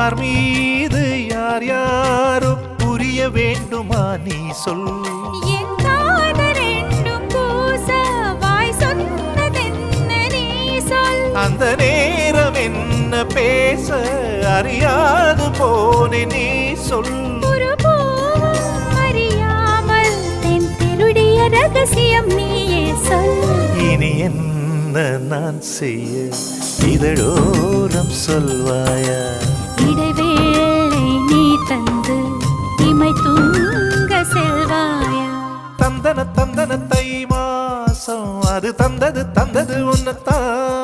யார் மீது யார் யாரோ புரிய வேண்டுமா நீ சொல். என் காதல் ரெண்டும் பூச வாய் சொன்னதென்ன நீ சொல். அந்த நேரம் என்ன பேச அறியாது போனே நீ சொல். ஒரு பூவும் அறியாமல் தென் திருடிய ரகசியம் நீயே சொல். இனி என்ன நான் செய்ய இதழோரம் சொல்வாயா. இடைவேளை நீ தந்து இமை தூங்க செல்வாயா. தந்தன தந்தன தை மாசம் அது தந்தது உன்னத்தான்.